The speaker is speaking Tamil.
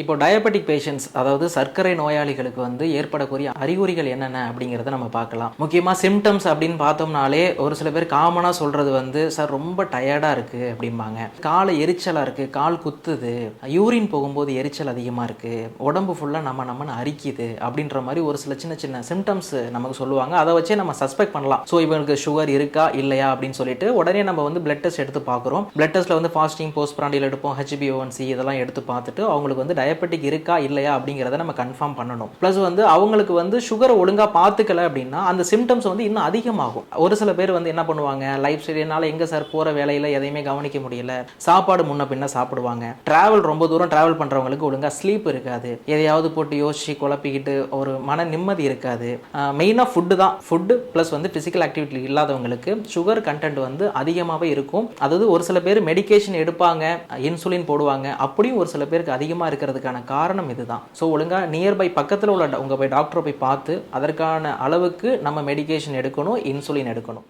இப்போ டயபெட்டிக் பேஷண்ட்ஸ் அதாவது சர்க்கரை நோயாளிகளுக்கு வந்து ஏற்படக்கூடிய அறிகுறிகள் என்னென்ன அப்படிங்கிறத நம்ம பார்க்கலாம். முக்கியமாக சிம்டம்ஸ் அப்படின்னு பார்த்தோம்னாலே ஒரு சில பேர் காமனாக சொல்கிறது வந்து சார் ரொம்ப டயர்டாக இருக்குது அப்படிம்பாங்க, காலை எரிச்சலாக இருக்குது, கால் குத்துது, யூரின் போகும்போது எரிச்சல் அதிகமாக இருக்குது, உடம்பு ஃபுல்லாக நம்மன்னு அரிக்குது அப்படின்ற மாதிரி ஒரு சில சின்ன சின்ன சிம்டம்ஸ் நமக்கு சொல்லுவாங்க. அதை வச்சே நம்ம சஸ்பெக்ட் பண்ணலாம். ஸோ இவங்களுக்கு சுகர் இருக்கா இல்லையா அப்படின்னு சொல்லிட்டு உடனே நம்ம வந்து பிளட் டெஸ்ட் எடுத்து பார்க்குறோம். பிளட் டெஸ்ட்டில் வந்து ஃபாஸ்டிங் போஸ்ட் பிராண்டில் எடுப்போம், HbA1c இதெல்லாம் எடுத்து பார்த்துட்டு அவங்களுக்கு வந்து டயபெட்டிக் இருக்கா இல்லையா அப்படிங்கிறத நம்ம கன்ஃபார்ம் பண்ணணும். ப்ளஸ் வந்து அவங்களுக்கு வந்து சுகரை ஒழுங்காக பார்த்துக்கல அப்படின்னா அந்த சிம்டம்ஸ் வந்து இன்னும் அதிகமாகும். ஒரு சில பேர் வந்து என்ன பண்ணுவாங்க, லைஃப் ஸ்டைல்னால எங்கே சார் போகிற வேலையில் எதையுமே கவனிக்க முடியல, சாப்பாடு முன்ன பின்ன சாப்பிடுவாங்க, டிராவல் ரொம்ப தூரம் டிராவல் பண்ணுறவங்களுக்கு ஒழுங்காக ஸ்லீப் இருக்காது, எதையாவது போட்டு யோசிச்சு குழப்பிக்கிட்டு ஒரு மன நிம்மதி இருக்காது. மெயினாக ஃபுட்டு தான். ஃபுட்டு ப்ளஸ் வந்து ஃபிசிக்கல் ஆக்டிவிட்டி இல்லாதவங்களுக்கு சுகர் கண்டென்ட் வந்து அதிகமாகவே இருக்கும். அதாவது ஒரு சில பேர் மெடிகேஷன் எடுப்பாங்க, இன்சுலின் போடுவாங்க, அப்படியும் ஒரு சில பேருக்கு அதிகமாக இருக்கிறதுக்கான காரணம் இதுதான். ஸோ ஒழுங்காக நியர்பை பக்கத்தில் உள்ள உங்கள் போய் டாக்டரை போய் பார்த்து அதற்கான அளவுக்கு நம்ம மெடிகேஷன் எடுக்கணும், இன்சுலின் எடுக்கணும்.